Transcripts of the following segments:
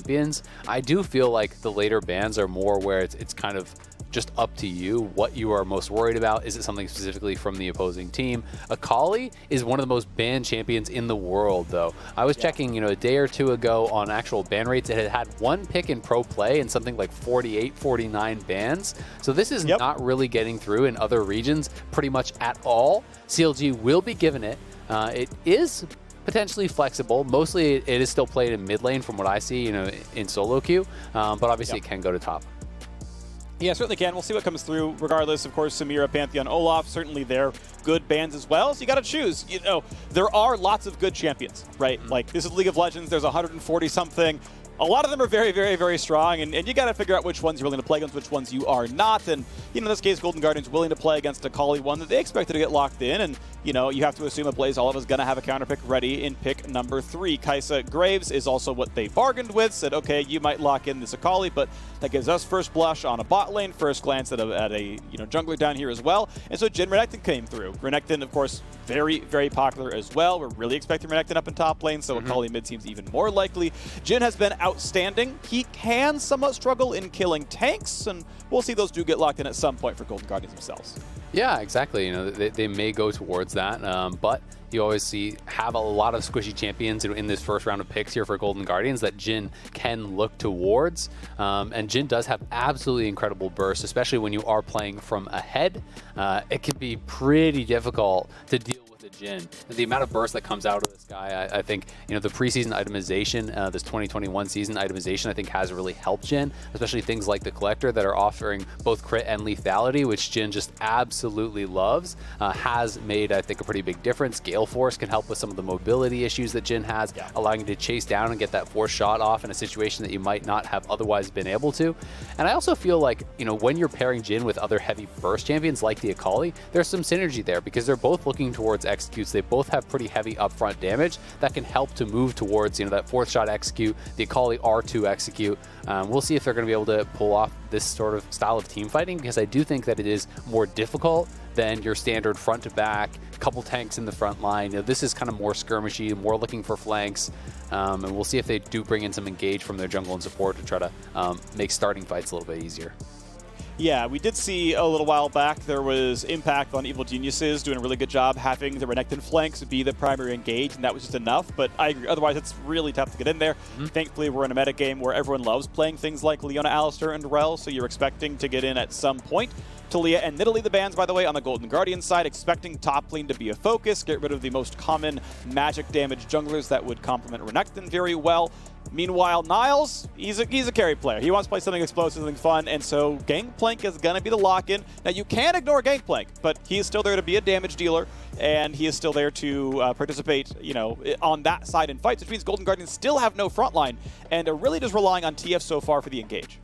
champions. I do feel like the later bans are more where it's kind of just up to you what you are most worried about. Is it something specifically from the opposing team? Akali is one of the most banned champions in the world, though. I was checking, a day or two ago on actual ban rates. It had had one pick in pro play and something like 48, 49 bans. So this is not really getting through in other regions pretty much at all. CLG will be given it. It is potentially flexible. Mostly it is still played in mid lane from what I see, in solo queue, but obviously it can go to top. Yeah, certainly can. We'll see what comes through. Regardless, of course, Samira, Pantheon, Olaf, certainly they're good bans as well. So you got to choose. There are lots of good champions, right? Like, this is League of Legends. There's 140-something. A lot of them are very, very, very strong, and you got to figure out which ones you're willing to play against, which ones you are not. And in this case, Golden Guardian's willing to play against Akali, one that they expected to get locked in. And you have to assume AblazeOlive is going to have a counter pick ready in pick number 3. Kaisa Graves is also what they bargained with. Said, okay, you might lock in this Akali, but that gives us first blush on a bot lane, first glance at a jungler down here as well. And so Jhin Renekton came through. Renekton, of course, very, very popular as well. We're really expecting Renekton up in top lane, so Akali mid seems even more likely. Jhin has been outstanding. He can somewhat struggle in killing tanks, and we'll see those do get locked in at some point for Golden Guardians themselves. Yeah, exactly. They may go towards that, but you always have a lot of squishy champions in this first round of picks here for Golden Guardians that Jhin can look towards. And Jhin does have absolutely incredible burst, especially when you are playing from ahead. It can be pretty difficult to deal with the Jhin. The amount of burst that comes out of this guy, I think, the preseason itemization, this 2021 season itemization, I think has really helped Jhin, especially things like the Collector that are offering both crit and lethality, which Jhin just absolutely loves, has made, I think, a pretty big difference. Gale Force can help with some of the mobility issues that Jhin has, allowing you to chase down and get that force shot off in a situation that you might not have otherwise been able to. And I also feel like, when you're pairing Jhin with other heavy burst champions like the Akali, there's some synergy there because they're both looking towards executes. They both have pretty heavy upfront damage that can help to move towards, that fourth shot execute, the Akali R2 execute. We'll see if they're going to be able to pull off this sort of style of team fighting, because I do think that it is more difficult than your standard front to back, couple tanks in the front line. This is kind of more skirmishy, more looking for flanks, and we'll see if they do bring in some engage from their jungle and support to try to make starting fights a little bit easier. Yeah, we did see a little while back there was Impact on Evil Geniuses doing a really good job having the Renekton flanks be the primary engage, and that was just enough. But I agree, otherwise it's really tough to get in there. Thankfully, we're in a meta game where everyone loves playing things like Leona, Alistar, and Rel, so you're expecting to get in at some point. Talia and Nidalee the bans, by the way, on the Golden Guardian side, expecting top lane to be a focus, get rid of the most common magic damage junglers that would complement Renekton very well. Meanwhile, Niles, he's a carry player. He wants to play something explosive, something fun, and so Gangplank is going to be the lock-in. Now, you can't ignore Gangplank, but he is still there to be a damage dealer, and he is still there to participate, on that side in fights, which means Golden Guardians still have no front line, and are really just relying on TF so far for the engage.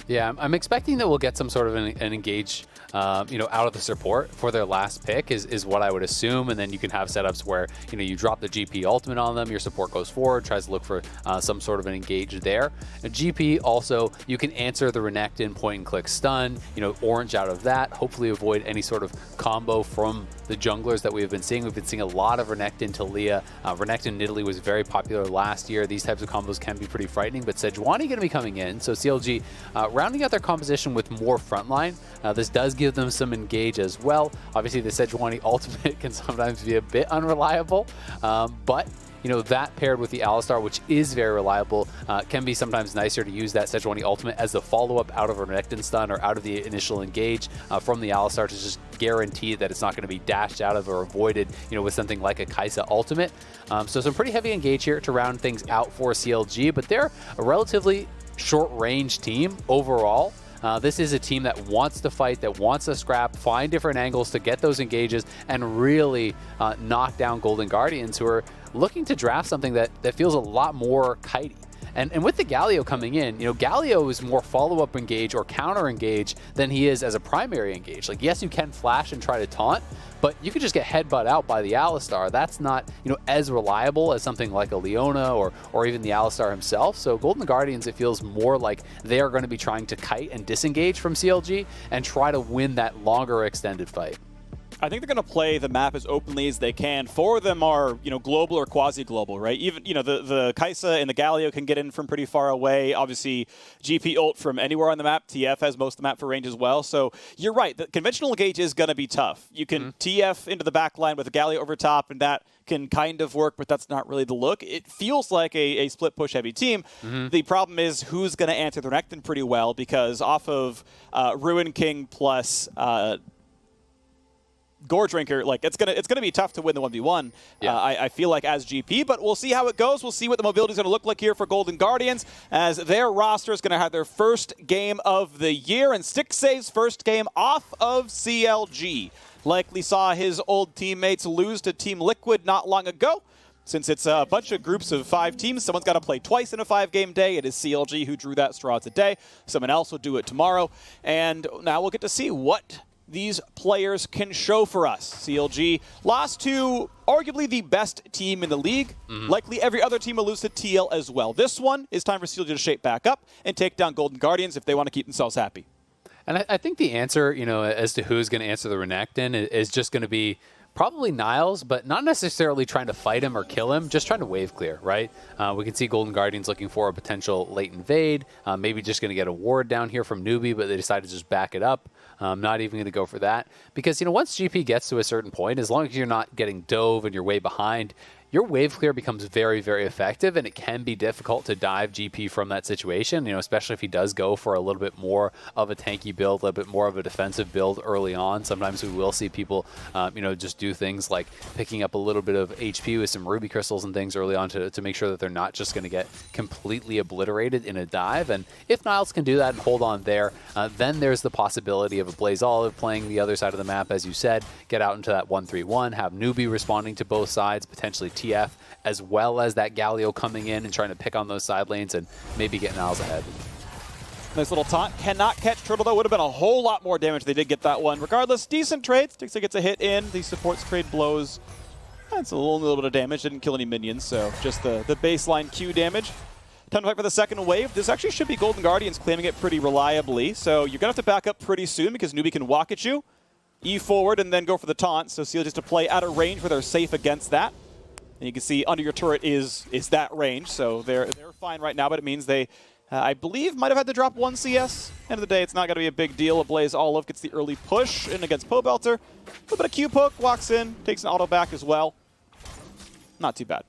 Yeah, I'm expecting that we'll get some sort of an engage, out of the support for their last pick is what I would assume. And then you can have setups where, you drop the GP ultimate on them, your support goes forward, tries to look for some sort of an engage there. And GP also, you can answer the Renekton point and click stun, orange out of that, hopefully avoid any sort of combo from the junglers that we've been seeing. We've been seeing a lot of Renekton Talia. Renekton Nidalee was very popular last year. These types of combos can be pretty frightening, but Sejuani going to be coming in. So CLG rounding out their composition with more frontline. This does give them some engage as well. Obviously, the Sejuani ultimate can sometimes be a bit unreliable, but that paired with the Alistar, which is very reliable, can be sometimes nicer to use that Sejuani ultimate as the follow-up out of a Renekton stun or out of the initial engage from the Alistar to just guarantee that it's not going to be dashed out of or avoided, with something like a Kaisa ultimate. So some pretty heavy engage here to round things out for CLG, but they're a relatively short-range team overall. This is a team that wants to fight, that wants to scrap, find different angles to get those engages, and really knock down Golden Guardians, who are looking to draft something that feels a lot more kitey. And with the Galio coming in, Galio is more follow-up engage or counter engage than he is as a primary engage. Like, yes, you can flash and try to taunt, but you could just get headbutt out by the Alistar. That's not, as reliable as something like a Leona or even the Alistar himself. So Golden Guardians, it feels more like they are going to be trying to kite and disengage from CLG and try to win that longer extended fight. I think they're going to play the map as openly as they can. 4 of them are, you know, global or quasi-global, right? Even, you know, the Kaisa and the Galio can get in from pretty far away. Obviously, GP ult from anywhere on the map. TF has most of the map for range as well. So you're right. The conventional engage is going to be tough. You can TF into the back line with a Galio over top, and that can kind of work, but that's not really the look. It feels like a split push heavy team. The problem is who's going to answer the Renekton pretty well, because off of Ruin King plus Gore Drinker, like it's gonna be tough to win the 1v1. Yeah. I feel like as GP, but we'll see how it goes. We'll see what the mobility is going to look like here for Golden Guardians, as their roster is going to have their first game of the year, and Stixxay's first game off of CLG. Likely saw his old teammates lose to Team Liquid not long ago. Since it's a bunch of groups of 5 teams, someone's got to play twice in a 5-game day. It is CLG who drew that straw today. Someone else will do it tomorrow. And now we'll get to see what these players can show for us. CLG lost to arguably the best team in the league. Likely every other team will lose to TL as well. This one is time for CLG to shape back up and take down Golden Guardians if they want to keep themselves happy. And I think the answer, you know, as to who's going to answer the Renekton is just going to be probably Niles, but not necessarily trying to fight him or kill him, just trying to wave clear, right? We can see Golden Guardians looking for a potential late invade, maybe just going to get a ward down here from newbie, but they decided to just back it up. Not even going to go for that. Because, you know, once GP gets to a certain point, as long as you're not getting dove and you're way behind, your wave clear becomes very, very effective, and it can be difficult to dive GP from that situation, you know, especially if he does go for a little bit more of a tanky build, a little bit more of a defensive build early on. Sometimes we will see people, you know, just do things like picking up a little bit of HP with some ruby crystals and things early on to make sure that they're not just going to get completely obliterated in a dive. And if Niles can do that and hold on there, then there's the possibility of AblazeOlive playing the other side of the map, as you said, get out into that 1-3-1, have newbie responding to both sides, potentially TF, as well as that Galio coming in and trying to pick on those side lanes and maybe get Niles ahead. Nice little taunt. Cannot catch Turtle, though. Would have been a whole lot more damage if they did get that one. Regardless, decent trade. Stixxay gets a hit in. The supports trade blows. That's a little bit of damage. Didn't kill any minions, so just the baseline Q damage. Time to fight for the second wave. This actually should be Golden Guardians claiming it pretty reliably, so you're going to have to back up pretty soon because newbie can walk at you, E forward, and then go for the taunt. So CLG just to play out of range where they're safe against that. And you can see under your turret is that range, so they're fine right now, but it means they, I believe, might have had to drop 1 CS. End of the day, it's not going to be a big deal. AblazeOlive gets the early push in against Pobelter. A little bit of Q poke, walks in, takes an auto back as well. Not too bad.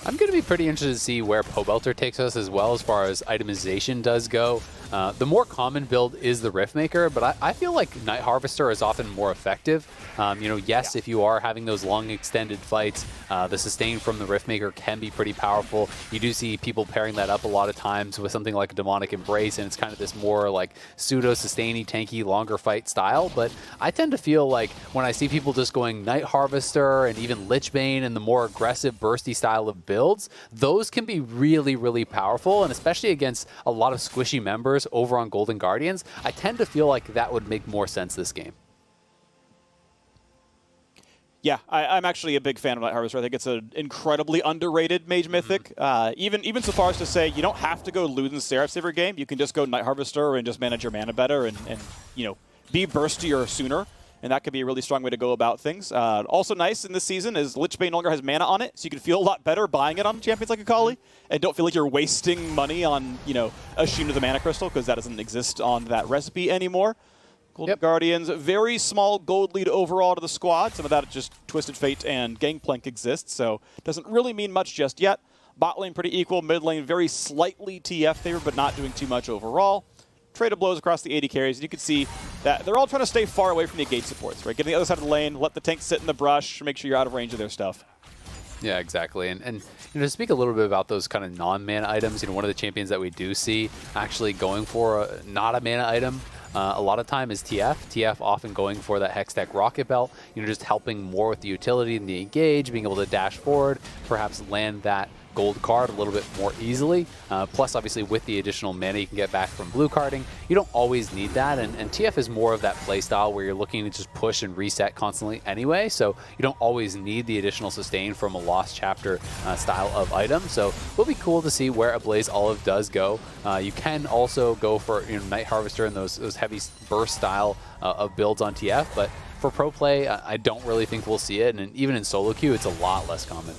I'm going to be pretty interested to see where Pobelter takes us as well as far as itemization does go. The more common build is the Riftmaker, but I feel like Night Harvester is often more effective. You know, yes, if you are having those long extended fights, the sustain from the Riftmaker can be pretty powerful. You do see people pairing that up a lot of times with something like a Demonic Embrace, and it's kind of this more like pseudo-sustainy, tanky, longer fight style. But I tend to feel like when I see people just going Night Harvester and even Lichbane and the more aggressive, bursty style of builds, those can be really, really powerful, and especially against a lot of squishy members over on Golden Guardians, I tend to feel like that would make more sense this game. Yeah, I'm actually a big fan of Night Harvester. I think it's an incredibly underrated Mage Mythic. Even so far as to say you don't have to go Luden Seraphs every game. You can just go Night Harvester and just manage your mana better and you know, be burstier sooner. And that could be a really strong way to go about things. Also nice in this season is Lichbane no longer has mana on it, so you can feel a lot better buying it on champions like Akali, and don't feel like you're wasting money on, you know, a Sheen of the Mana Crystal, because that doesn't exist on that recipe anymore. Golden Guardians, very small gold lead overall to the squad. Some of that just Twisted Fate and Gangplank exists, so doesn't really mean much just yet. Bot lane pretty equal, mid lane very slightly TF favored, but not doing too much overall. Trade of blows across the AD carries, and you can see that they're all trying to stay far away from the engage supports, right? Get to the other side of the lane, let the tank sit in the brush, make sure you're out of range of their stuff. Yeah, exactly. And you know, to speak a little bit about those kind of non-mana items, you know, one of the champions that we do see actually going for not a mana item a lot of time is TF. TF often going for that Hextech Rocket Belt, you know, just helping more with the utility and the engage, being able to dash forward, perhaps land that gold card a little bit more easily. Plus, obviously, with the additional mana you can get back from blue carding, you don't always need that. And TF is more of that play style where you're looking to just push and reset constantly anyway. So you don't always need the additional sustain from a Lost Chapter style of item. So it'll be cool to see where AblazeOlive does go. You can also go for, you know, Night Harvester and those heavy burst style of builds on TF, but for pro play, I don't really think we'll see it. And even in solo queue, it's a lot less common.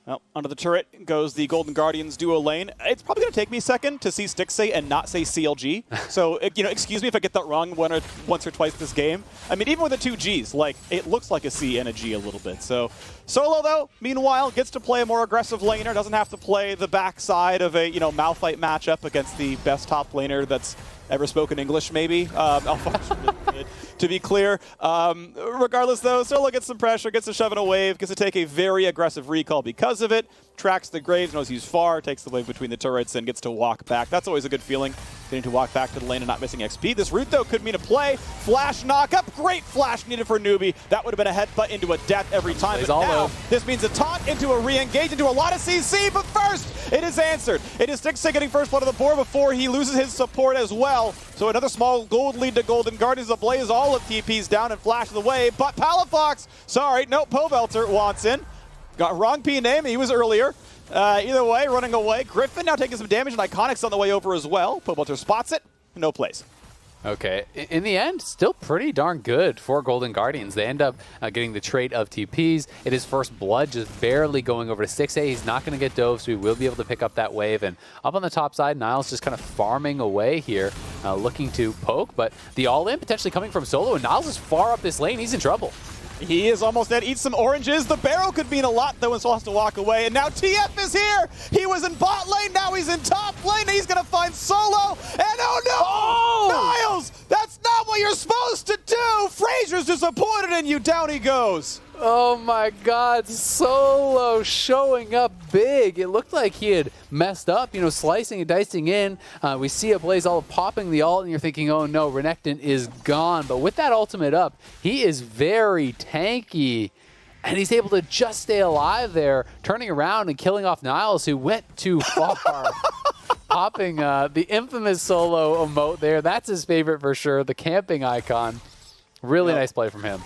Well, under the turret goes the Golden Guardians duo lane. It's probably going to take me a second to see Stixxay and not say CLG. So, you know, excuse me if I get that wrong once or twice this game. I mean, even with the 2 Gs, like, it looks like a C and a G a little bit. So, Solo, though, meanwhile, gets to play a more aggressive laner, doesn't have to play the backside of a, you know, Malphite matchup against the best top laner that's ever spoken English, maybe. Alphonse really good, to be clear. Regardless, though, Solo gets some pressure, gets to shove in a wave, gets to take a very aggressive recall because of it, tracks the Graves, knows he's far, takes the wave between the turrets, and gets to walk back. That's always a good feeling, getting to walk back to the lane and not missing XP. This route, though, could mean a play. Flash knock-up, great flash needed for newbie. That would have been a headbutt into a death every time. But now, this means a taunt into a re-engage, into a lot of CC, but first, it is answered. It is Stixxay getting first blood on the board before he loses his support as well. So another small gold lead to Golden Guardians. AblazeOlive TP's down and flash the way, but Palafox, sorry, no, Pobelter wants in. Got wrong P name, he was earlier. Either way, running away. Griffin now taking some damage, and Iconics on the way over as well. Pobelter spots it, no plays. Okay, in the end, still pretty darn good for Golden Guardians. They end up getting the trade of TPs. It is first blood, just barely going over to Stixxay. He's not going to get dove, so he will be able to pick up that wave. And up on the top side, Niles just kind of farming away here, looking to poke. But the all-in potentially coming from Solo, and Niles is far up this lane. He's in trouble. He is almost dead. Eat some oranges. The barrel could mean a lot, though, and Solo has to walk away. And now TF is here. He was in bot lane. Now he's in top lane. He's going to find Solo. And oh, no! Oh! Niles! That's not what you're supposed to do! Fraser's disappointed in you. Down he goes. Oh my God, Solo showing up big. It looked like he had messed up, you know, slicing and dicing in. We see AblazeOlive popping the ult, and you're thinking, oh no, Renekton is gone. But with that ultimate up, he is very tanky, and he's able to just stay alive there, turning around and killing off Niles, who went too far. Popping the infamous Solo emote there. That's his favorite for sure, the camping icon. Really nice play from him.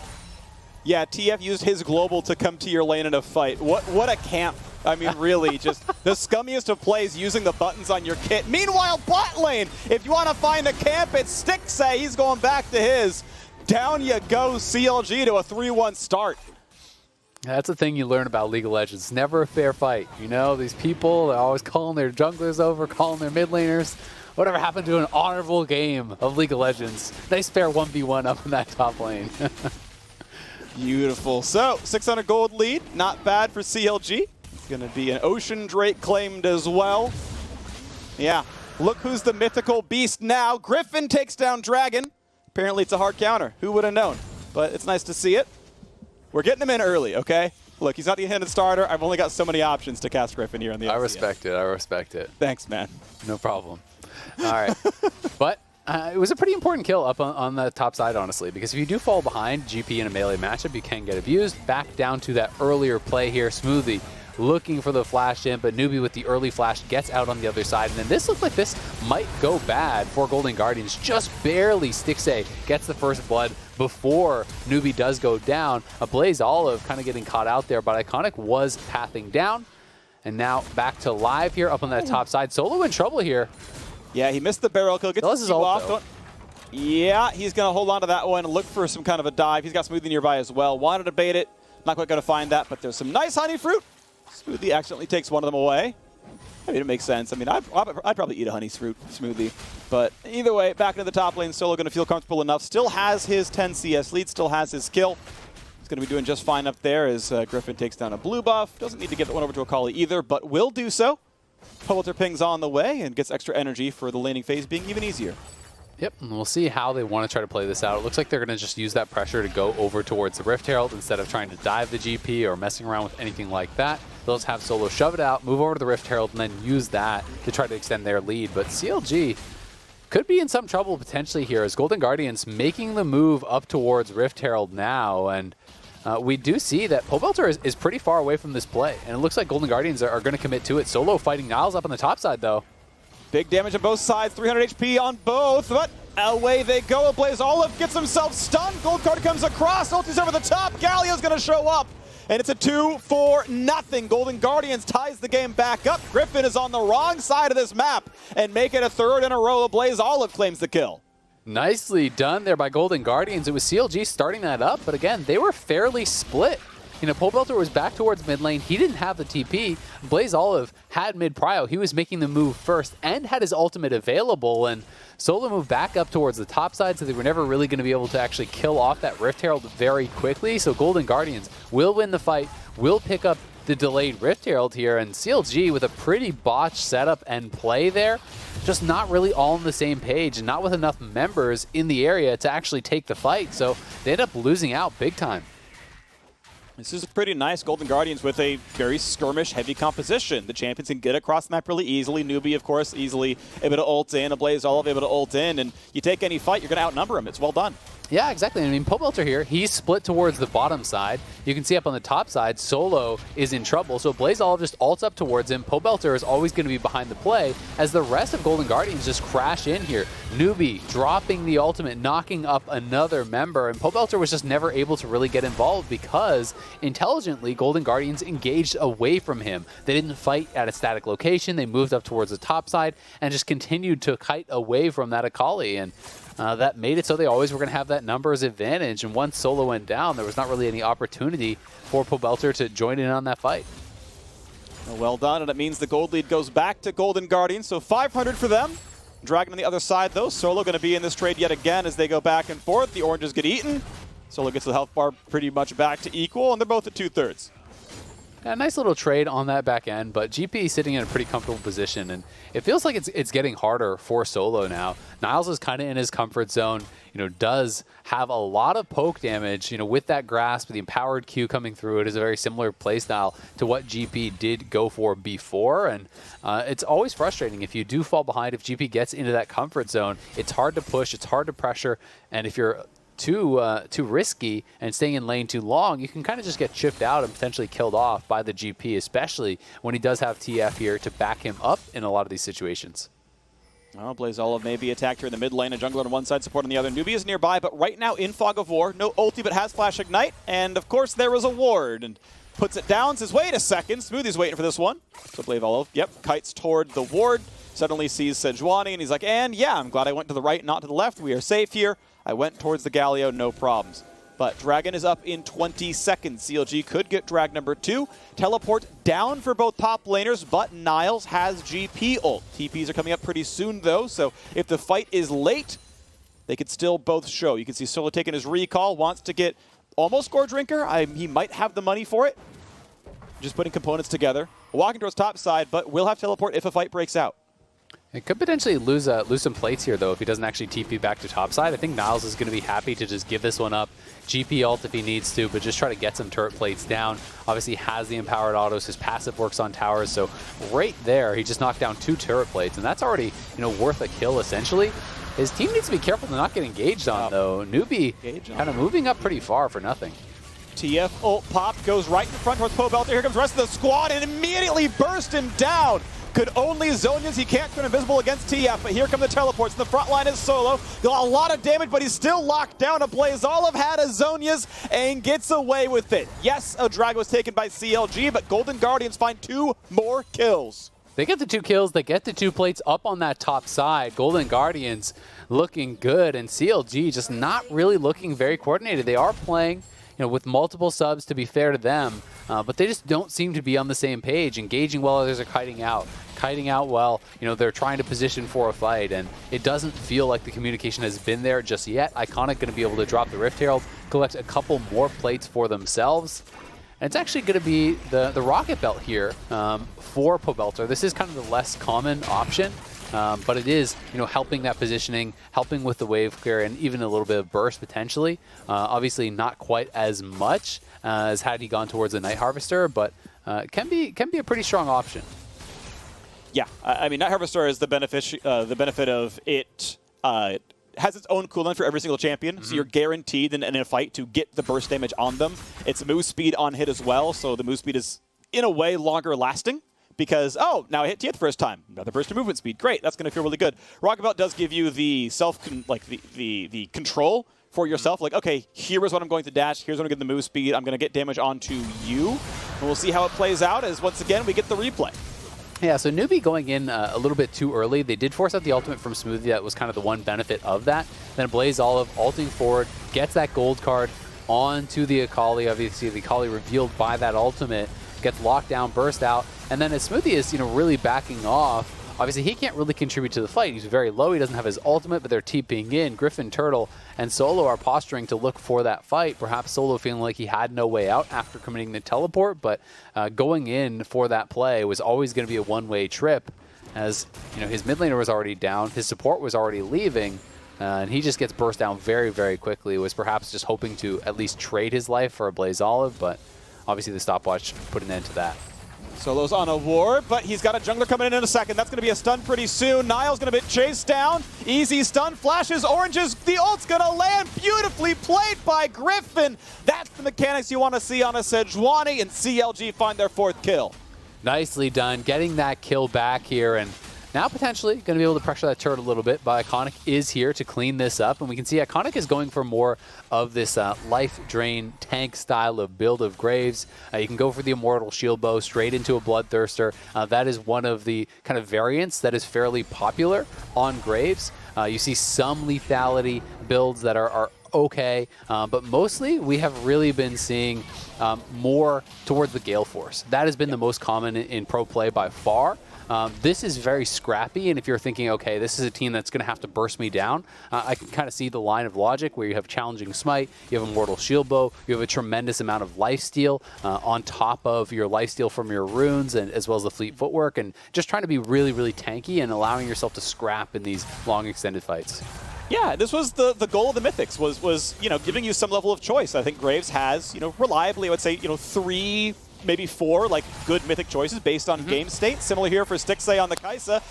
Yeah, TF used his global to come to your lane in a fight. What a camp. I mean, really, just the scummiest of plays using the buttons on your kit. Meanwhile, bot lane, if you want to find a camp, it's Stixxay. He's going back to his. Down you go, CLG, to a 3-1 start. That's the thing you learn about League of Legends. It's never a fair fight. You know, these people, they're always calling their junglers over, calling their mid laners. Whatever happened to an honorable game of League of Legends? Nice fair 1v1 up in that top lane. Beautiful. So, 600 gold lead. Not bad for CLG. It's going to be an Ocean Drake claimed as well. Yeah. Look who's the mythical beast now. Griffin takes down Dragon. Apparently it's a hard counter. Who would have known? But it's nice to see it. We're getting him in early, okay? Look, he's not the intended starter. I've only got so many options to cast Griffin here on the LCS. I respect it. I respect it. Thanks, man. No problem. All right. But it was a pretty important kill up on the top side, honestly, because if you do fall behind GP in a melee matchup, you can get abused. Back down to that earlier play here. Smoothie looking for the flash in, but newbie with the early flash gets out on the other side. And then this looked like this might go bad for Golden Guardians. Just barely Stixxay gets the first blood before newbie does go down. AblazeOlive kind of getting caught out there, but Iconic was pathing down. And now back to live here up on that top side. Solo in trouble here. Yeah, he missed the barrel kill. Gets his off. Yeah, he's going to hold on to that one and look for some kind of a dive. He's got Smoothie nearby as well. Wanted to bait it. Not quite going to find that, but there's some nice honey fruit. Smoothie accidentally takes one of them away. I mean, it makes sense. I mean, I'd probably eat a honey fruit smoothie. But either way, back into the top lane. Solo going to feel comfortable enough. Still has his 10 CS lead. Still has his skill. He's going to be doing just fine up there as Griffin takes down a blue buff. Doesn't need to get that one over to Akali either, but will do so. Pobelter pings on the way and gets extra energy for the laning phase being even easier. Yep, and we'll see how they want to try to play this out. It looks like they're going to just use that pressure to go over towards the Rift Herald instead of trying to dive the GP or messing around with anything like that. They'll just have Solo shove it out, move over to the Rift Herald, and then use that to try to extend their lead. But CLG could be in some trouble potentially here as Golden Guardians making the move up towards Rift Herald now. And we do see that Pobelter is pretty far away from this play. And it looks like Golden Guardians are going to commit to it. Solo fighting Niles up on the top side, though. Big damage on both sides, 300 HP on both, but away they go. AblazeOlive gets himself stunned. Gold card comes across, ulti's over the top. Galio's going to show up, and it's a 2-4-0. Golden Guardians ties the game back up. Griffin is on the wrong side of this map, and make it a third in a row. AblazeOlive claims the kill. Nicely done there by Golden Guardians. It was CLG starting that up, but again, they were fairly split. You know, Pobelter was back towards mid lane. He didn't have the TP. BlazeOlive had mid prio. He was making the move first and had his ultimate available. And Solo moved back up towards the top side, so they were never really going to be able to actually kill off that Rift Herald very quickly. So Golden Guardians will win the fight, will pick up the delayed Rift Herald here. And CLG with a pretty botched setup and play there, just not really all on the same page and not with enough members in the area to actually take the fight. So they end up losing out big time. This is pretty nice. Golden Guardians with a very skirmish-heavy composition. The champions can get across the map really easily. Newbie, of course, easily able to ult in. AblazeOlive able to ult in. And you take any fight, you're going to outnumber them. It's well done. Yeah, exactly. I mean, Pobelter here, he's split towards the bottom side. You can see up on the top side, Solo is in trouble. So BlazeOlive just ults up towards him. Pobelter is always going to be behind the play as the rest of Golden Guardians just crash in here. Newbie dropping the ultimate, knocking up another member. And Pobelter was just never able to really get involved because intelligently, Golden Guardians engaged away from him. They didn't fight at a static location. They moved up towards the top side and just continued to kite away from that Akali. And that made it so they always were going to have that numbers advantage. And once Solo went down, there was not really any opportunity for Pobelter to join in on that fight. Well done, and it means the gold lead goes back to Golden Guardians, so 500 for them. Dragon on the other side, though. Solo going to be in this trade yet again as they go back and forth. The oranges get eaten. Solo gets the health bar pretty much back to equal, and they're both at 2/3. A nice little trade on that back end, but GP sitting in a pretty comfortable position, and it feels like it's getting harder for Solo now. Niles is kind of in his comfort zone, you know, does have a lot of poke damage, you know, with that grasp, the empowered Q coming through. It is a very similar playstyle to what GP did go for before, and it's always frustrating if you do fall behind. If GP gets into that comfort zone, it's hard to push, it's hard to pressure, and if you're too risky and staying in lane too long, you can kind of just get chipped out and potentially killed off by the GP, especially when he does have TF here to back him up in a lot of these situations. Well, BlazeOlive may be attacked here in the mid lane, a jungler on one side, support on the other. Newbie is nearby, but right now in Fog of War, no ulti, but has Flash Ignite, and of course there is a ward, and puts it down, says, wait a second, Smoothie's waiting for this one. So BlazeOlive, yep, kites toward the ward, suddenly sees Sejuani, and he's like, and yeah, I'm glad I went to the right, not to the left, we are safe here. I went towards the Galio, no problems. But Dragon is up in 20 seconds. CLG could get drag number 2. Teleport down for both top laners, but Niles has GP ult. TPs are coming up pretty soon, though, so if the fight is late, they could still both show. You can see Solo taking his recall, wants to get almost Gore Drinker. He might have the money for it. Just putting components together. Walking towards top side, but will have teleport if a fight breaks out. It could potentially lose some plates here, though, if he doesn't actually TP back to topside. I think Niles is going to be happy to just give this one up. GP ult if he needs to, but just try to get some turret plates down. Obviously, he has the empowered autos. His passive works on towers, so right there, he just knocked down 2 turret plates, and that's already, you know, worth a kill, essentially. His team needs to be careful to not get engaged on, though. Newbie kind of moving up pretty far for nothing. TF ult pop goes right in front towards Pobelter. Here comes the rest of the squad and immediately burst him down. Could only Zhonya's. He can't turn invisible against TF, but here come the teleports. In the front line is Solo. Got a lot of damage, but he's still locked down. BlazeOlive had a Zhonya's and gets away with it. Yes, a drag was taken by CLG, but Golden Guardians find 2 more kills. They get the 2 kills. They get the 2 plates up on that top side. Golden Guardians looking good, and CLG just not really looking very coordinated. They are playing, you know, with multiple subs, to be fair to them, but they just don't seem to be on the same page. Engaging while others are kiting out while, you know, they're trying to position for a fight, and it doesn't feel like the communication has been there just yet. Iconic going to be able to drop the Rift Herald, collect a couple more plates for themselves. And it's actually going to be the Rocket Belt here for Pobelter. This is kind of the less common option, but it is, you know, helping that positioning, helping with the wave clear, and even a little bit of burst potentially. Obviously not quite as much as had he gone towards the Night Harvester, but can be a pretty strong option. Yeah, I mean, Night Harvester is the benefit of it. Has its own cooldown for every single champion, so you're guaranteed in a fight to get the burst damage on them. It's move speed on hit as well, so the move speed is, in a way, longer lasting. Because, oh, now I hit TF the first time. Another burst of movement speed. Great, that's going to feel really good. Rocket Belt does give you the the control for yourself. Like, okay, here is what I'm going to dash. Here's when I'm going to get the move speed. I'm going to get damage onto you. And we'll see how it plays out as, once again, we get the replay. Yeah, so newbie going in a little bit too early. They did force out the ultimate from Smoothie. That was kind of the one benefit of that. Then AblazeOlive ulting forward, gets that gold card onto the Akali. Obviously, the Akali revealed by that ultimate, gets locked down, burst out. And then as Smoothie is, really backing off, obviously he can't really contribute to the fight. He's very low. He doesn't have his ultimate, but they're TPing in. Griffin, Turtle, and Solo are posturing to look for that fight. Perhaps Solo feeling like he had no way out after committing the teleport, but going in for that play was always going to be a one-way trip, as his mid laner was already down, his support was already leaving, and he just gets burst down very, very quickly. Was perhaps just hoping to at least trade his life for a AblazeOlive, but obviously the stopwatch put an end to that. Solo's on a ward, but he's got a jungler coming in a second. That's going to be a stun pretty soon. Niles going to be chased down. Easy stun, flashes, oranges. The ult's going to land. Beautifully played by Griffin. That's the mechanics you want to see on a Sejuani, and CLG find their 4th kill. Nicely done, getting that kill back here, and now potentially going to be able to pressure that turret a little bit, but Iconic is here to clean this up, and we can see Iconic is going for more of this life drain tank style of build of Graves. You can go for the Immortal Shield Bow straight into a Bloodthirster. That is one of the kind of variants that is fairly popular on Graves. You see some lethality builds that are okay, but mostly we have really been seeing more towards the Gale Force. That has been the most common in pro play by far. This is very scrappy, and if you're thinking, okay, this is a team that's going to have to burst me down, I can kind of see the line of logic where you have Challenging Smite, you have Immortal Shield Bow, you have a tremendous amount of lifesteal on top of your lifesteal from your runes, and as well as the fleet footwork, and just trying to be really, really tanky and allowing yourself to scrap in these long extended fights. Yeah, this was the goal of the Mythics, was giving you some level of choice. I think Graves has, reliably, I would say, 3, maybe 4, good Mythic choices based on game state. Similar here for Stixxay on the Kaisa.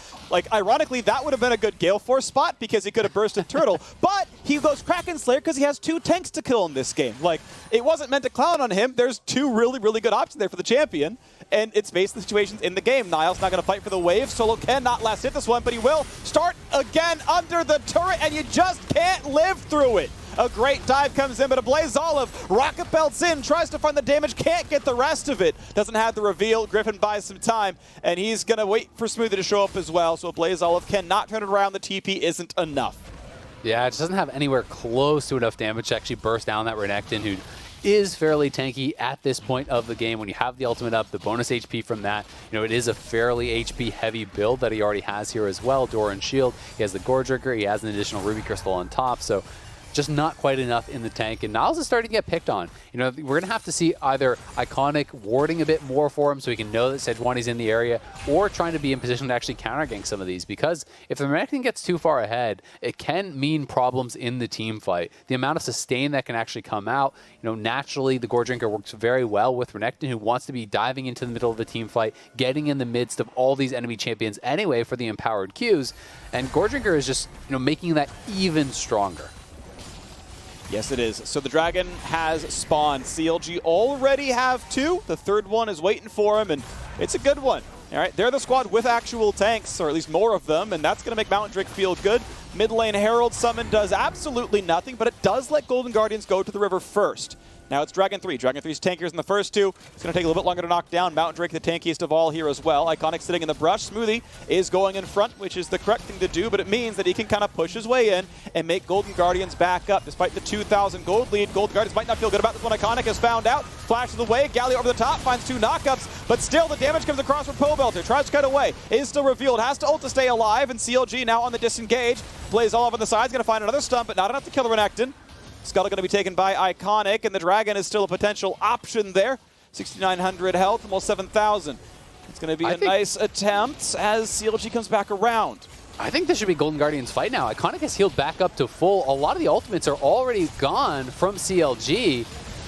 Ironically, that would have been a good Gale Force spot because he could have bursted Turtle. But he goes Kraken Slayer because he has 2 tanks to kill in this game. It wasn't meant to clown on him. There's 2 really, really good options there for the champion. And it's based on the situations in the game. Niles not going to fight for the wave. Solo cannot last hit this one, but he will start again under the turret, and you just can't live through it. A great dive comes in, but AblazeOlive rocket belts in, tries to find the damage, can't get the rest of it. Doesn't have the reveal. Griffin buys some time, and he's going to wait for Smoothie to show up as well, so AblazeOlive cannot turn it around. The TP isn't enough. Yeah, it just doesn't have anywhere close to enough damage to actually burst down that Renekton, who is fairly tanky at this point of the game. When you have the ultimate up, the bonus HP from that, it is a fairly HP heavy build that he already has here as well. Doran Shield, he has the Gore Drinker, he has an additional Ruby Crystal on top, so just not quite enough in the tank, and Niles is starting to get picked on. We're going to have to see either Iconic warding a bit more for him so he can know that Sejuani's in the area, or trying to be in position to actually counter-gank some of these, because if the Renekton gets too far ahead, it can mean problems in the team fight. The amount of sustain that can actually come out, naturally the Gore Drinker works very well with Renekton, who wants to be diving into the middle of the team fight, getting in the midst of all these enemy champions anyway for the empowered Qs, and Gore Drinker is just making that even stronger. Yes, it is. So the dragon has spawned. CLG already have 2. The 3rd one is waiting for him, and it's a good one. All right, they're the squad with actual tanks, or at least more of them, and that's going to make Mountain Drake feel good. Mid lane Herald Summon does absolutely nothing, but it does let Golden Guardians go to the river first. Now it's Dragon 3. Dragon 3's tankiers in the first 2. It's going to take a little bit longer to knock down. Mountain Drake, the tankiest of all here as well. Iconic sitting in the brush. Smoothie is going in front, which is the correct thing to do, but it means that he can kind of push his way in and make Golden Guardians back up. Despite the 2,000 gold lead, Golden Guardians might not feel good about this one. Iconic has found out. Flashes away. Galio over the top, finds 2 knockups, but still the damage comes across from Pobelter. Tries to cut away. Is still revealed. Has to ult to stay alive, and CLG now on the disengage. AblazeOlive on the side. Is going to find another stun, but not enough to kill the Renekton. Scuttle going to be taken by Iconic, and the Dragon is still a potential option there. 6,900 health, almost 7,000. It's going to be a nice attempt as CLG comes back around. I think this should be Golden Guardian's fight now. Iconic has healed back up to full. A lot of the ultimates are already gone from CLG.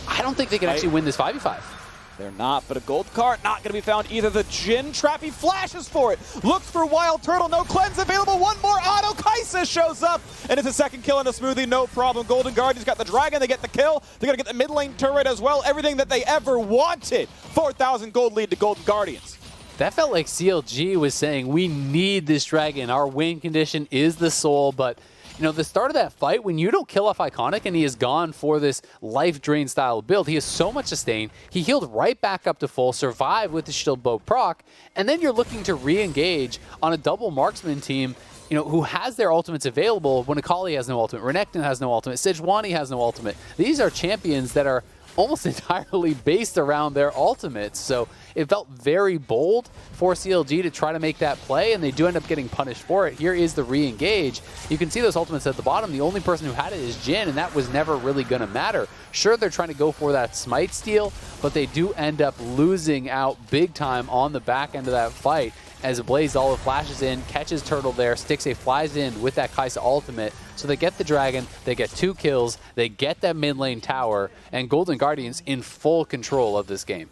I don't think they can actually win this 5v5. They're not, but a gold card not going to be found either. The Jhin trap, he flashes for it. Looks for WildTurtle, no cleanse available. One more auto, Kaisa shows up, and it's a second kill in a Smoothie, no problem. Golden Guardians got the Dragon, they get the kill. They're going to get the mid lane turret as well. Everything that they ever wanted. 4,000 gold lead to Golden Guardians. That felt like CLG was saying, we need this Dragon. Our win condition is the soul, but you know, the start of that fight, when you don't kill off Iconic and he is gone for this life drain style build, he has so much sustain. He healed right back up to full, survived with the shield bow proc, and then you're looking to re-engage on a double marksman team, you know, who has their ultimates available when Akali has no ultimate, Renekton has no ultimate, Sejuani has no ultimate. These are champions that are almost entirely based around their ultimates. So it felt very bold for CLG to try to make that play, and they do end up getting punished for it. Here is the re-engage. You can see those ultimates at the bottom. The only person who had it is Jhin, and that was never really going to matter. Sure, they're trying to go for that smite steal, but they do end up losing out big time on the back end of that fight as AblazeOlive flashes in, catches Turtle there, Stixxay flies in with that Kaisa ultimate. So they get the dragon, they get 2 kills, they get that mid lane tower, and Golden Guardians in full control of this game.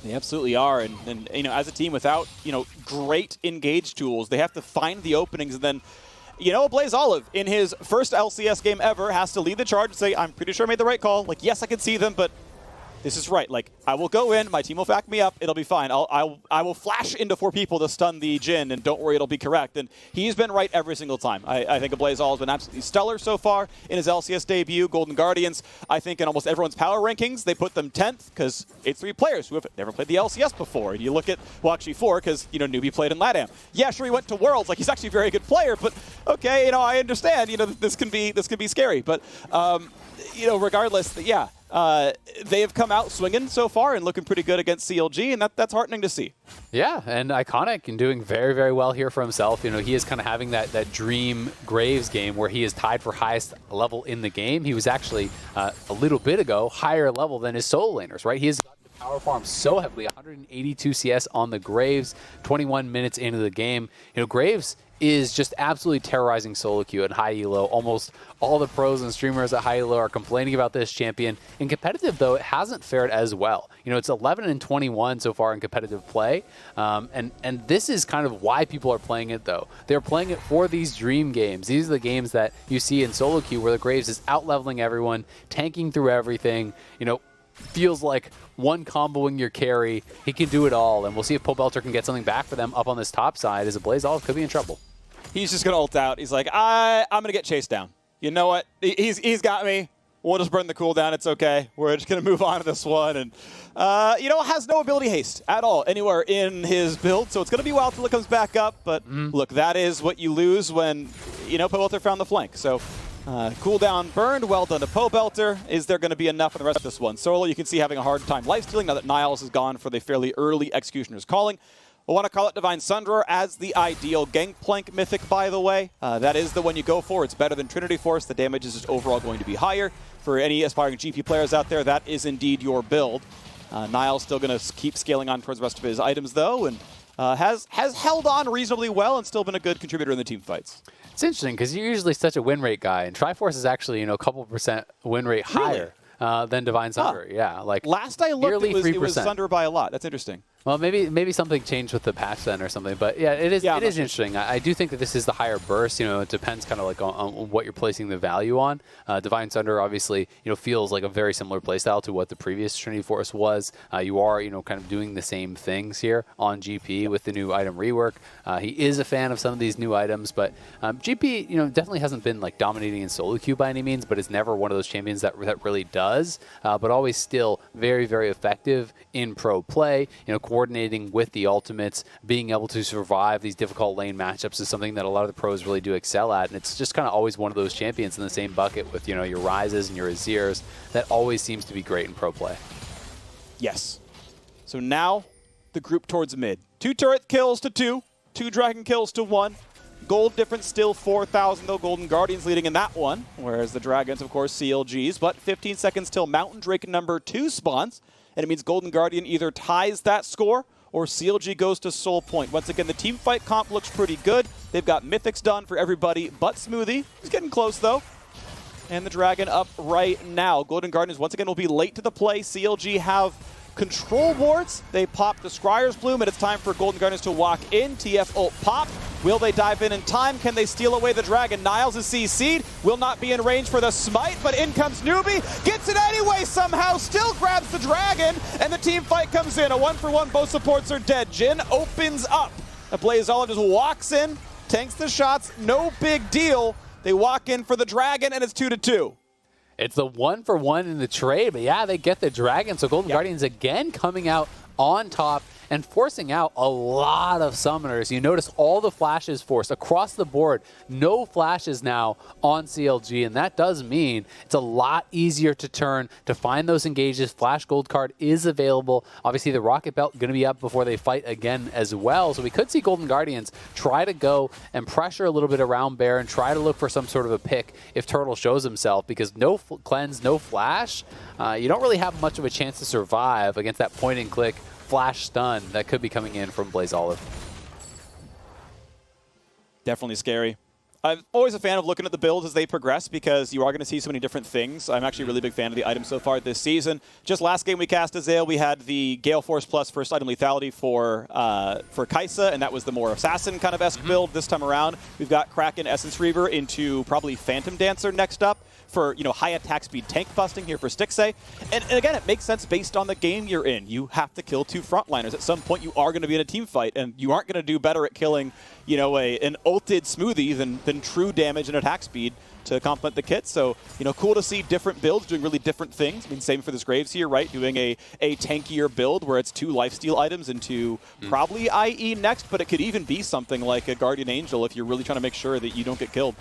They absolutely are, and you know, as a team without, you know, great engage tools, they have to find the openings, and then, you know, AblazeOlive in his first LCS game ever has to lead the charge and say, I'm pretty sure I made the right call. Like, yes, I can see them, but this is right. Like, I will go in, my team will back me up, it'll be fine. I will flash into 4 people to stun the Jhin, and don't worry, it'll be correct. And he's been right every single time. I think AblazeOlive has been absolutely stellar so far in his LCS debut. Golden Guardians, I think in almost everyone's power rankings, they put them 10th because it's 3 players who have never played the LCS before. And you look at, well, actually 4 because, you know, Newbie played in LATAM. Yeah, sure, he went to Worlds. Like, he's actually a very good player, but okay, you know, I understand. You know, this can be scary. But, you know, regardless, yeah. They have come out swinging so far and looking pretty good against CLG, and that's heartening to see. Yeah, and Iconic and doing very, very well here for himself. You know, he is kind of having that dream Graves game where he is tied for highest level in the game. He was actually, a little bit ago, higher level than his solo laners, right? He has gotten to power farm so heavily, 182 CS on the Graves, 21 minutes into the game. You know, Graves is just absolutely terrorizing solo queue at high elo. Almost all the pros and streamers at high elo are complaining about this champion. In competitive, though, it hasn't fared as well. You know, it's 11 and 21 so far in competitive play, and this is kind of why people are playing it, though. They're playing it for these dream games. These are the games that you see in solo queue where the Graves is out-leveling everyone, tanking through everything, you know, feels like one comboing your carry. He can do it all, and we'll see if Pobelter can get something back for them up on this top side, as AblazeOlive could be in trouble. He's just going to ult out. He's like, I'm going to get chased down. You know what? He's got me. We'll just burn the cooldown. It's okay. We're just going to move on to this one. And, you know, has no ability haste at all anywhere in his build. So it's going to be a while till it comes back up. But look, that is what you lose when, you know, Pobelter found the flank. So cooldown burned. Well done to Pobelter. Is there going to be enough in the rest of this one? Solo, you can see having a hard time lifestealing now that Niles is gone for the fairly early Executioner's Calling. I want to call it Divine Sunderer as the ideal Gangplank mythic, by the way. That is the one you go for. It's better than Trinity Force. The damage is just overall going to be higher. For any aspiring GP players out there, that is indeed your build. Niles still going to keep scaling on towards the rest of his items, though, and has held on reasonably well and still been a good contributor in the team fights. It's interesting because you're usually such a win rate guy, and Triforce is actually, you know, a couple % win rate higher than Divine Sunderer. Yeah, like last I looked, it was Sunderer by a lot. That's interesting. Well, maybe something changed with the patch then or something, but yeah, it is interesting. I do think that this is the higher burst. You know, it depends kind of like on what you're placing the value on. Divine Sunderer obviously, you know, feels like a very similar playstyle to what the previous Trinity Force was. You are, you know, kind of doing the same things here on GP with the new item rework. He is a fan of some of these new items, but GP, you know, definitely hasn't been like dominating in solo queue by any means, but it's never one of those champions that really does. But always still very, very effective in pro play. You know, coordinating with the ultimates, being able to survive these difficult lane matchups is something that a lot of the pros really do excel at, and it's just kind of always one of those champions in the same bucket with, you know, your Rises and your Azirs that always seems to be great in pro play. Yes. So now the group towards mid. 2 turret kills to 2, 2 dragon kills to 1. Gold difference still 4,000, though. Golden Guardians leading in that one, whereas the Dragons, of course, CLGs. But 15 seconds till Mountain Drake number 2 spawns, and it means Golden Guardian either ties that score or CLG goes to Soul Point. Once again, the team fight comp looks pretty good. They've got mythics done for everybody but Smoothie. He's getting close, though. And the Dragon up right now. Golden Guardians, once again, will be late to the play. CLG have control wards. They pop the Scryer's Bloom, and it's time for Golden Guardians to walk in. TF ult pop. Will they dive in time? Can they steal away the Dragon? Niles is CC'd. Will not be in range for the smite, but in comes Newbie. Gets it anyway somehow. Still grabs the Dragon, and the team fight comes in. A 1-for-1. Both supports are dead. Jhin opens up. AblazeOlive just walks in, tanks the shots, no big deal. They walk in for the dragon, and it's 2-2. It's the 1-for-1 in the trade, but yeah, they get the dragon. So Golden Guardians again coming out on top and forcing out a lot of summoners. You notice all the flashes forced across the board. No flashes now on CLG, and that does mean it's a lot easier to turn, to find those engages. Flash gold card is available. Obviously, the Rocket Belt going to be up before they fight again as well. So we could see Golden Guardians try to go and pressure a little bit around Baron, try to look for some sort of a pick if Turtle shows himself, because no cleanse, no flash, you don't really have much of a chance to survive against that point-and-click flash stun that could be coming in from AblazeOlive. Definitely scary. I'm always a fan of looking at the builds as they progress because you are going to see so many different things. I'm actually a really big fan of the items so far this season. Just last game we cast Azael, we had the Gale Force plus first item lethality for Kaisa, and that was the more assassin kind of esque build. This time around, we've got Kraken Essence Reaver into probably Phantom Dancer next up for, you know, high attack speed tank busting here for Stixxay. And again, it makes sense based on the game you're in. You have to kill two frontliners. At some point, you are going to be in a team fight, and you aren't going to do better at killing, you know, an ulted Smoothie than true damage and attack speed to complement the kit. So, you know, cool to see different builds doing really different things. I mean, same for this Graves here, right? Doing a tankier build where it's 2 lifesteal items into probably IE next, but it could even be something like a Guardian Angel if you're really trying to make sure that you don't get killed.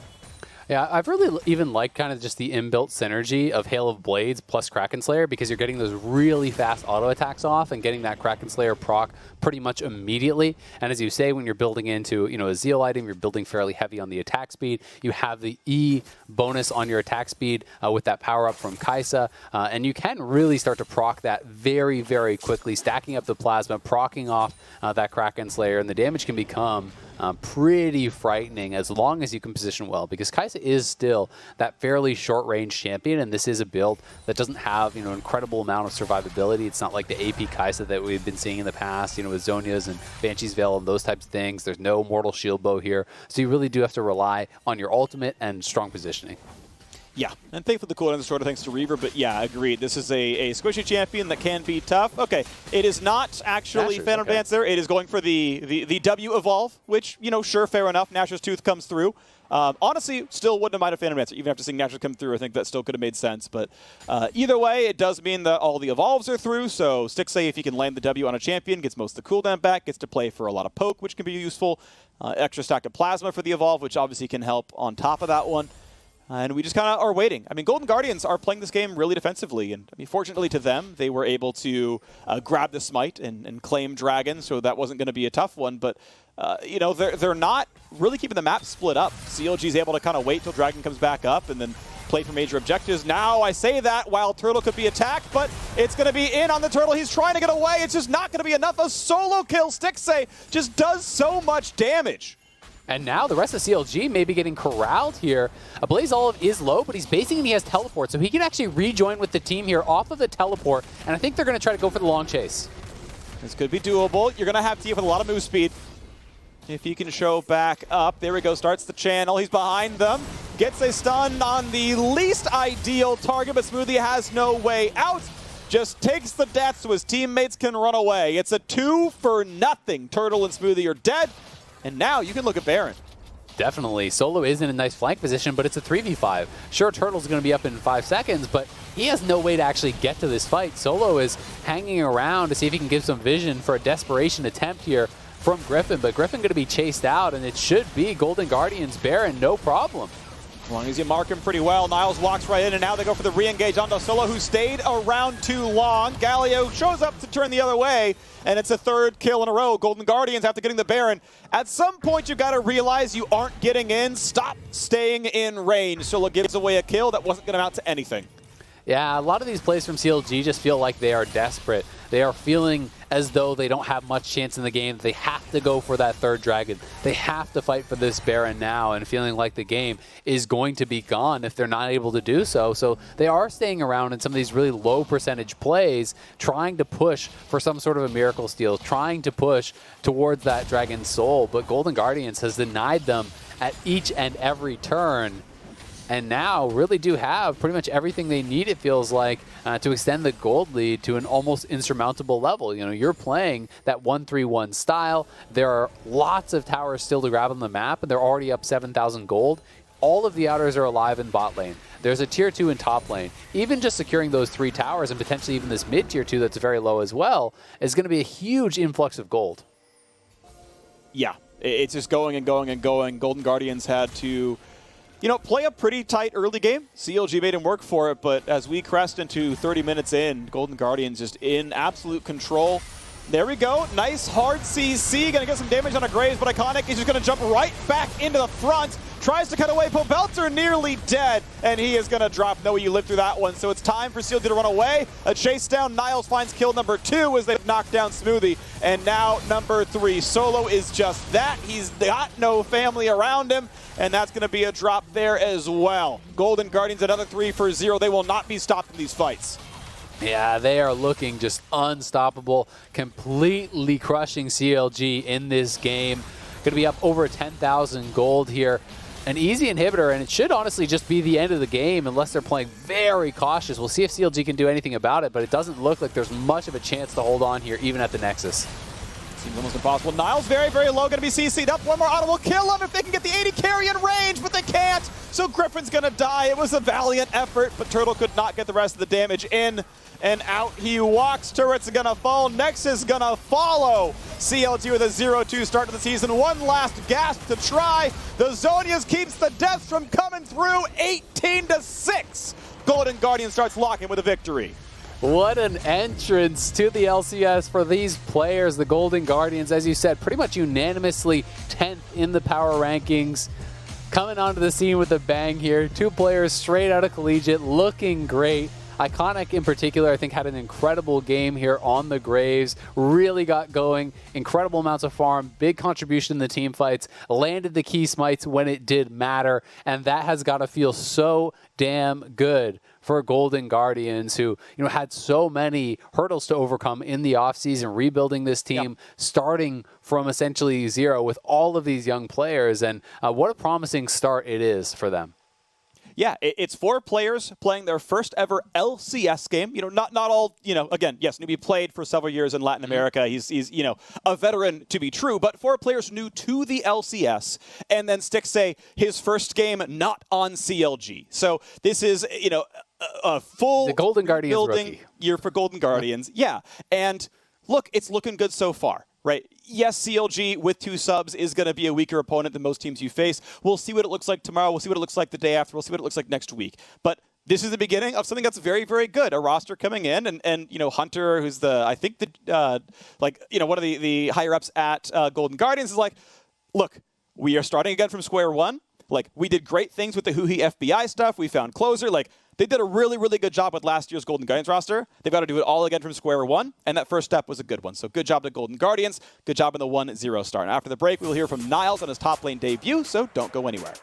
Yeah, I've really even liked kind of just the inbuilt synergy of Hail of Blades plus Kraken Slayer, because you're getting those really fast auto attacks off and getting that Kraken Slayer proc pretty much immediately. And as you say, when you're building into, you know, a Zeal item, you're building fairly heavy on the attack speed. You have the E bonus on your attack speed with that power up from Kaisa, and you can really start to proc that very, very quickly, stacking up the plasma, proccing off that Kraken Slayer, and the damage can become pretty frightening as long as you can position well, because Kaisa is still that fairly short-range champion, and this is a build that doesn't have, you know, incredible amount of survivability. It's not like the AP Kaisa that we've been seeing in the past, you know, with Zhonya's and Banshee's Veil and those types of things. There's no Mortal Shield Bow here, so you really do have to rely on your ultimate and strong positioning. Yeah, and thankfully the cooldown is shorter thanks to Reaver, but yeah, agreed. This is a squishy champion that can be tough. Okay, it is not actually Nashor's, Phantom Dancer. It is going for the W evolve, which, you know, sure, fair enough. Nashor's Tooth comes through. Honestly, still wouldn't have minded Phantom Dancer. Even after seeing Nashor come through, I think that still could have made sense. But either way, it does mean that all the evolves are through, so Stixxay, if he can land the W on a champion, gets most of the cooldown back, gets to play for a lot of poke, which can be useful. Extra stack of plasma for the evolve, which obviously can help on top of that one. And we just kind of are waiting. I mean, Golden Guardians are playing this game really defensively, and I mean, fortunately to them, they were able to grab the smite and claim Dragon, so that wasn't going to be a tough one. But you know, they're not really keeping the map split up. CLG is able to kind of wait till Dragon comes back up and then play for major objectives. Now I say that WildTurtle could be attacked, but it's going to be in on the Turtle. He's trying to get away. It's just not going to be enough. A solo kill. Stixxay just does so much damage. And now the rest of CLG may be getting corralled here. AblazeOlive is low, but he's basing and he has teleport, so he can actually rejoin with the team here off of the teleport, and I think they're going to try to go for the long chase. This could be doable. You're going to have to with a lot of move speed. If he can show back up. There we go, starts the channel. He's behind them. Gets a stun on the least ideal target, but Smoothie has no way out. Just takes the death so his teammates can run away. It's a 2-for-0. Turtle and Smoothie are dead. And now you can look at Baron. Definitely. Solo is in a nice flank position, but it's a 3v5. Sure, Turtle's going to be up in 5 seconds, but he has no way to actually get to this fight. Solo is hanging around to see if he can give some vision for a desperation attempt here from Griffin, but Griffin going to be chased out, and it should be Golden Guardians Baron, no problem. As long as you mark him pretty well, Niles walks right in, and now they go for the re-engage onto Solo, who stayed around too long. Galio shows up to turn the other way, and it's a 3rd kill in a row. Golden Guardians, after getting the Baron, at some point you got to realize you aren't getting in. Stop staying in range. Solo gives away a kill that wasn't going to amount to anything. Yeah, a lot of these plays from CLG just feel like they are desperate. They are feeling as though they don't have much chance in the game. They have to go for that 3rd dragon. They have to fight for this Baron now, and feeling like the game is going to be gone if they're not able to do so. So they are staying around in some of these really low percentage plays, trying to push for some sort of a miracle steal, trying to push towards that Dragon's Soul. But Golden Guardians has denied them at each and every turn. and now really do have pretty much everything they need, it feels like, to extend the gold lead to an almost insurmountable level. You know, you're playing that 1-3-1 style. There are lots of towers still to grab on the map, and they're already up 7,000 gold. All of the outers are alive in bot lane. There's a tier 2 in top lane. Even just securing those 3 towers and potentially even this mid tier 2 that's very low as well is going to be a huge influx of gold. Yeah, it's just going and going and going. Golden Guardians had to, you know, play a pretty tight early game. CLG made him work for it, but as we crest into 30 minutes in, Golden Guardians just in absolute control. There we go. Nice hard CC. Going to get some damage on a Graves, but Iconic is just going to jump right back into the front. Tries to cut away. Pobelter nearly dead, and he is going to drop. No, you lived through that one. So it's time for CLG to run away. A chase down. Niles finds kill number 2 as they've knocked down Smoothie. And now number 3. Solo is just that. He's got no family around him, and that's going to be a drop there as well. Golden Guardians, another 3 for 0. They will not be stopped in these fights. Yeah, they are looking just unstoppable, completely crushing CLG in this game. Going to be up over 10,000 gold here. An easy inhibitor, and it should honestly just be the end of the game unless they're playing very cautious. We'll see if CLG can do anything about it, but it doesn't look like there's much of a chance to hold on here, even at the Nexus. Seems almost impossible. Niles very, very low, going to be CC'd up. One more auto will kill him if they can get the 80 carry in range, but they can't. So Griffin's going to die. It was a valiant effort, but Turtle could not get the rest of the damage in. And out he walks. Turret's going to fall. Nexus going to follow. CLG with a 0-2 start to the season. One last gasp to try. The Zonias keeps the deaths from coming through. 18-6. Golden Guardian starts locking with a victory. What an entrance to the LCS for these players, the Golden Guardians. As you said, pretty much unanimously 10th in the power rankings. Coming onto the scene with a bang here. 2 players straight out of collegiate, looking great. Iconic in particular, I think, had an incredible game here on the Graves. Really got going. Incredible amounts of farm. Big contribution in the team fights. Landed the key smites when it did matter. And that has got to feel so damn good for Golden Guardians, who, you know, had so many hurdles to overcome in the offseason, rebuilding this team, starting from essentially 0 with all of these young players. And what a promising start it is for them. Yeah, it's 4 players playing their first ever LCS game. You know, not all, you know, again, yes, newbie played for several years in Latin America. He's you know, a veteran to be true, but 4 players new to the LCS. And then Stixxay, his first game not on CLG. So this is, you know, a full the Golden Guardians building rookie year for Golden Guardians. Yeah, and look, it's looking good so far. Right. Yes, CLG with 2 subs is going to be a weaker opponent than most teams you face. We'll see what it looks like tomorrow. We'll see what it looks like the day after. We'll see what it looks like next week. But this is the beginning of something that's very, very good. A roster coming in, and you know, Hunter, who's the, I think the, like, you know, one of the higher ups at Golden Guardians is like, look, we are starting again from square one. Like, we did great things with the Huhi FBI stuff. We found closer. Like, they did a really, really good job with last year's Golden Guardians roster. They've got to do it all again from square one, and that first step was a good one. So good job to Golden Guardians. Good job in the 1-0 start. And after the break, we'll hear from Niles on his top lane debut, so don't go anywhere.